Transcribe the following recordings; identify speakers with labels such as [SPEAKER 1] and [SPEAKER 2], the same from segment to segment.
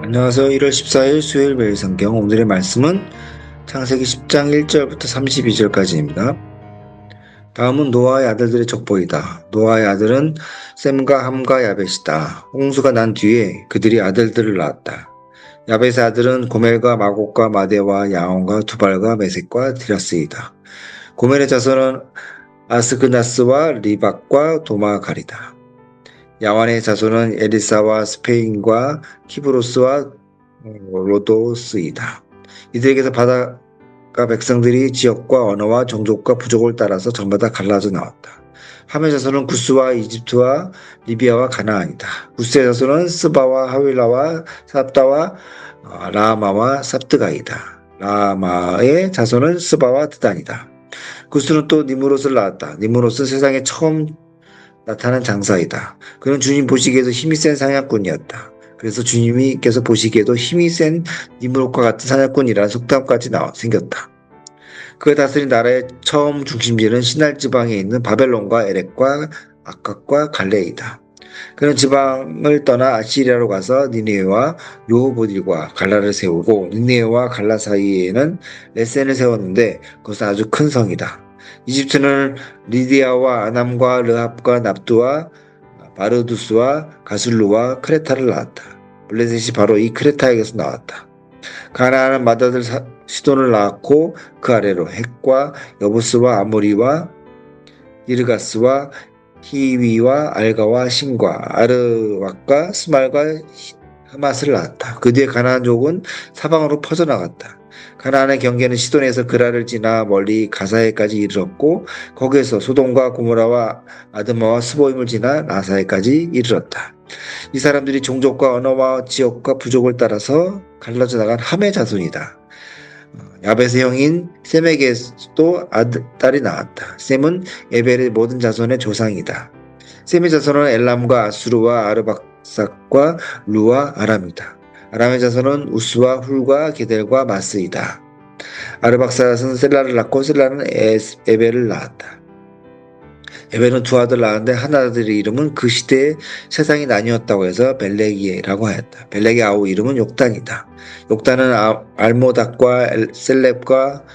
[SPEAKER 1] 안녕하세요. 1월 14일 수요일 매일 성경 오늘의 말씀은 창세기 10장 1절부터 32절까지입니다. 다음은 노아의 아들들의 족보이다. 노아의 아들은 셈과 함과 야벳이다. 홍수가 난 뒤에 그들이 아들들을 낳았다. 야벳의 아들은 고멜과 마곡과 마대와 야온과 두발과 메색과 디라스이다. 고멜의 자손은 아스그나스와 리박과 도마갈이다. 야완의 자손은 에리사와 스페인과 키브로스와 로도스이다. 이들에게서 바다가 백성들이 지역과 언어와 종족과 부족을 따라서 전마다 갈라져 나왔다. 함의 자손은 구스와 이집트와 리비아와 가나안이다. 구스의 자손은 스바와 하윌라와 삽다와 라마와 삽드가이다. 라마의 자손은 스바와 드단이다. 구스는 또 니무롯을 낳았다. 니무롯은 세상에 처음 나타난 장사이다. 그는 주님 보시기에도 힘이 센 사냥꾼이었다. 그래서 주님께서 보시기에도 힘이 센 니므롯과 같은 사냥꾼이라는 속담까지 생겼다. 그가 다스린 나라의 처음 중심지는 시날 지방에 있는 바벨론과 에렉과 아깝과 갈레이다. 그는 지방을 떠나 아시리아로 가서 니네웨와 르호보딜과 갈라를 세우고 니네웨와 갈라 사이에는 레센을 세웠는데 그것은 아주 큰 성이다. 이집트는 리디아와 아남과 르합과 납두와 바르두스와 가술루와 크레타를 낳았다. 블레셋이 바로 이 크레타에게서 나왔다. 가나안은 맏아들 시돈을 낳았고 그 아래로 헷과 여부스와 아모리와 이르가스와 히위와 알가와 신과 아르왁과 스말과 하맛을 낳았다. 그 뒤에 가나안족은 사방으로 퍼져나갔다. 가나안의 경계는 시돈에서 그라를 지나 멀리 가사에까지 이르렀고 거기에서 소돔과 고모라와 아드마와 스보임을 지나 라사에까지 이르렀다. 이 사람들이 종족과 언어와 지역과 부족을 따라서 갈라져 나간 함의 자손이다. 야벳의 형인 셈에게도 딸이 나왔다. 셈은 에벨의 모든 자손의 조상이다. 셈의 자손은 엘람과 아수르와 아르박삭과 루와 아람이다. 아람의 자손은 우스와 훌과 게델과 마스이다. 아르박삭은 셀라를 낳고 셀라는 에벨을 낳았다. 에벨은 두 아들 낳았는데 한 아들의 이름은 그 시대에 세상이 나뉘었다고 해서 벨레기에라고 하였다. 벨레기 아우 이름은 욕단이다. 욕단은 알모닥과 셀렙과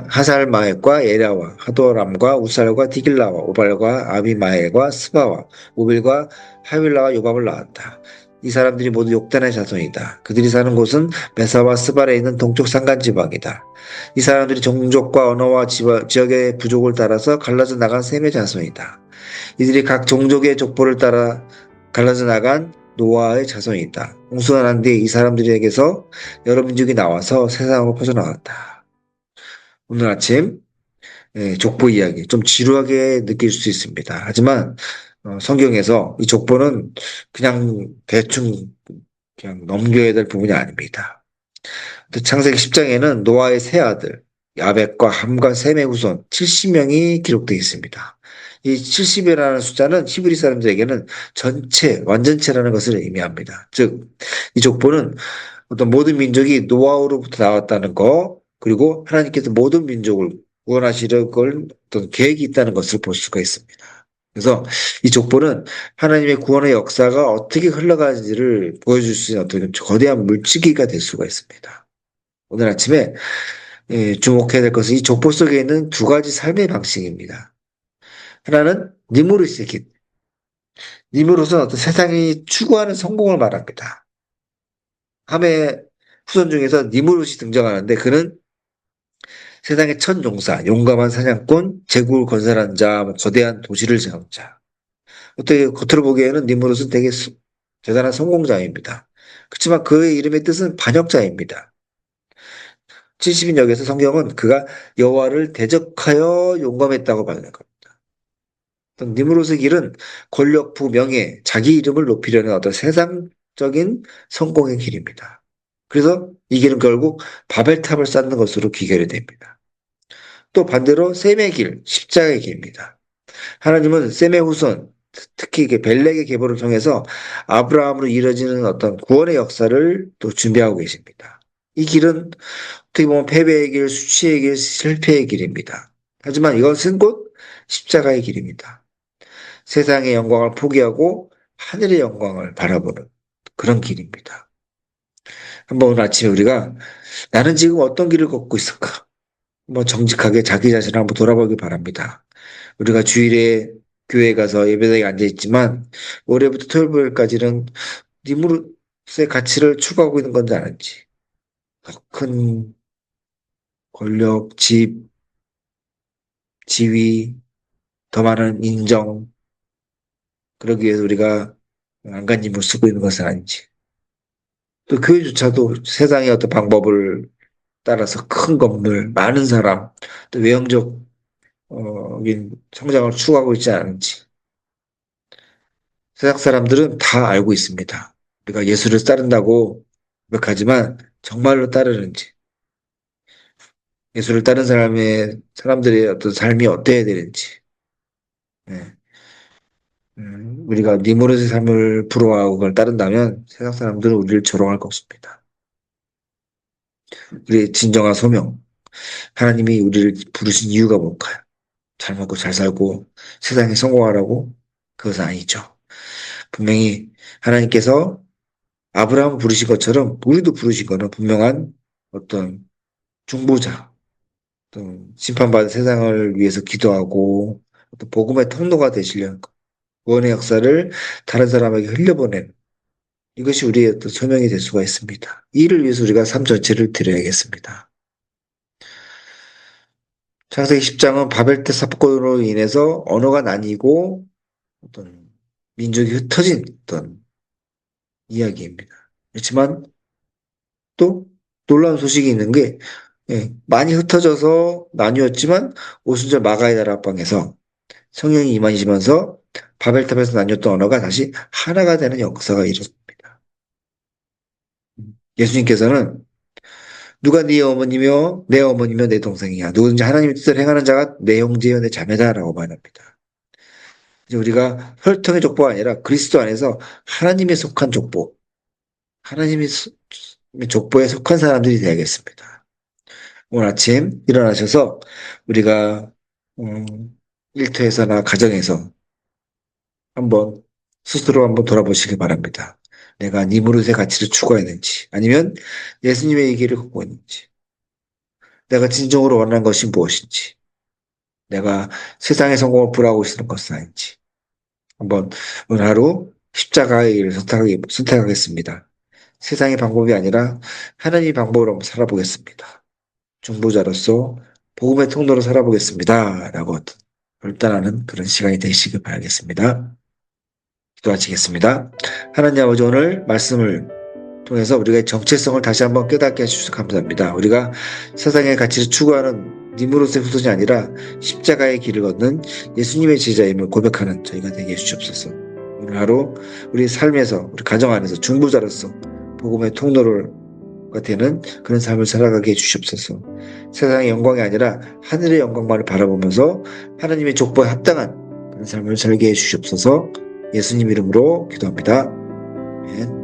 [SPEAKER 1] 하살마액과 예라와 하도람과 우살과 디길라와 오발과 아비마엘과 스바와 오빌과 하윌라와 요밥을 낳았다. 이 사람들이 모두 욕단의 자손이다. 그들이 사는 곳은 메사와 스발에 있는 동쪽 산간지방이다. 이 사람들이 종족과 언어와 지역의 부족을 따라서 갈라져 나간 셈의 자손이다. 이들이 각 종족의 족보를 따라 갈라져 나간 노아의 자손이다. 홍수가 난 뒤에 이 사람들에게서 여러 민족이 나와서 세상으로 퍼져나갔다. 오늘 아침 족보 이야기 좀 지루하게 느낄 수 있습니다. 하지만 성경에서 이 족보는 그냥 대충 그냥 넘겨야 될 부분이 아닙니다. 창세기 10장에는 노아의 세 아들 야벳과 함과 셈의 후손 70명이 기록되어 있습니다. 이 70이라는 숫자는 히브리 사람들에게는 전체, 완전체라는 것을 의미합니다. 즉, 이 족보는 어떤 모든 민족이 노아로부터 나왔다는 거, 그리고 하나님께서 모든 민족을 구원하시려고 어떤 계획이 있다는 것을 볼 수가 있습니다. 그래서 이 족보는 하나님의 구원의 역사가 어떻게 흘러가는지를 보여줄 수 있는 어떤 거대한 물치기가 될 수가 있습니다. 오늘 아침에 주목해야 될 것은 이 족보 속에 있는 두 가지 삶의 방식입니다. 하나는 니무롯의 길. 니무롯은 어떤 세상이 추구하는 성공을 말합니다. 함의 후손 중에서 니무롯이 등장하는데 그는 세상의 첫 용사, 용감한 사냥꾼, 제국을 건설한 자, 거대한 도시를 세운 자. 어떻게 겉으로 보기에는 니무롯은 되게 대단한 성공자입니다. 그렇지만 그의 이름의 뜻은 반역자입니다. 70인역에서 성경은 그가 여호와를 대적하여 용감했다고 말하는 겁니다. 니무롯의 길은 권력, 부, 명예, 자기 이름을 높이려는 어떤 세상적인 성공의 길입니다. 그래서 이 길은 결국 바벨탑을 쌓는 것으로 귀결이 됩니다. 또 반대로 셈의 길, 십자가의 길입니다. 하나님은 셈의 후손, 특히 벨렉의 계보를 통해서 아브라함으로 이뤄지는 어떤 구원의 역사를 또 준비하고 계십니다. 이 길은 어떻게 보면 패배의 길, 수치의 길, 실패의 길입니다. 하지만 이것은 곧 십자가의 길입니다. 세상의 영광을 포기하고 하늘의 영광을 바라보는 그런 길입니다. 한번 오늘 아침에 우리가 나는 지금 어떤 길을 걷고 있을까? 뭐 정직하게 자기 자신을 한번 돌아보기 바랍니다. 우리가 주일에 교회에 가서 예배당에 앉아 있지만 올해부터 토요일까지는 니무롯의 가치를 추구하고 있는 건지 아닌지, 더 큰 권력, 집, 지위, 더 많은 인정, 그러기 위해서 우리가 안간힘을 쓰고 있는 것은 아닌지, 또 교회조차도 세상의 어떤 방법을 따라서 큰 건물, 많은 사람, 또 외형적 성장을 추구하고 있지 않은지, 세상 사람들은 다 알고 있습니다. 우리가 예수를 따른다고 고백하지만 정말로 따르는지, 예수를 따른 사람들의 어떤 삶이 어때야 되는지, 네. 우리가 니무롯의 삶을 부러워하고 그걸 따른다면 세상 사람들은 우리를 조롱할 것입니다. 우리의 진정한 소명, 하나님이 우리를 부르신 이유가 뭘까요? 잘 먹고 잘 살고 세상에 성공하라고? 그것은 아니죠. 분명히 하나님께서 아브라함을 부르신 것처럼 우리도 부르신 거는 분명한 어떤 중보자, 어떤 심판받은 세상을 위해서 기도하고 어떤 복음의 통로가 되시려는 것, 구원의 역사를 다른 사람에게 흘려보내는, 이것이 우리의 어떤 소명이 될 수가 있습니다. 이를 위해서 우리가 삶 전체를 드려야겠습니다. 창세기 10장은 바벨탑 사건으로 인해서 언어가 나뉘고 어떤 민족이 흩어진 어떤 이야기입니다. 그렇지만 또 놀라운 소식이 있는 게, 많이 흩어져서 나뉘었지만 오순절 마가의 나라 앞방에서 성령이 임하시면서 바벨탑에서 나뉘었던 언어가 다시 하나가 되는 역사가 일어납니다. 예수님께서는 누가 네 어머니며 내 어머니며 내 동생이야. 누구든지 하나님의 뜻을 행하는 자가 내 형제여 내 자매다라고 말합니다. 이제 우리가 혈통의 족보가 아니라 그리스도 안에서 하나님에 속한 족보, 하나님의 족보에 속한 사람들이 되야겠습니다. 오늘 아침 일어나셔서 우리가 일터에서나 가정에서 한번 스스로 한번 돌아보시기 바랍니다. 내가 니무롯의 가치를 추구했는지, 아니면 예수님의 얘기를 걷고 있는지, 내가 진정으로 원하는 것이 무엇인지, 내가 세상의 성공을 불하고 있는 것은 아닌지, 한번 오늘 하루 십자가의 길을 선택하겠습니다. 세상의 방법이 아니라 하나님의 방법으로 한번 살아보겠습니다. 중보자로서 복음의 통로로 살아보겠습니다. 라고 결단하는 그런 시간이 되시길 바라겠습니다. 기도하시겠습니다. 하나님 아버지, 오늘 말씀을 통해서 우리가 정체성을 다시 한번 깨닫게 해주셔서 감사합니다. 우리가 세상의 가치를 추구하는 니무롯의 후손이 아니라 십자가의 길을 걷는 예수님의 제자임을 고백하는 저희가 되게 해주시옵소서. 오늘 하루 우리 삶에서, 우리 가정 안에서 중보자로서 복음의 통로가 되는 그런 삶을 살아가게 해주시옵소서. 세상의 영광이 아니라 하늘의 영광만을 바라보면서 하나님의 족보에 합당한 그런 삶을 살게 해주시옵소서. 예수님 이름으로 기도합니다. 아멘.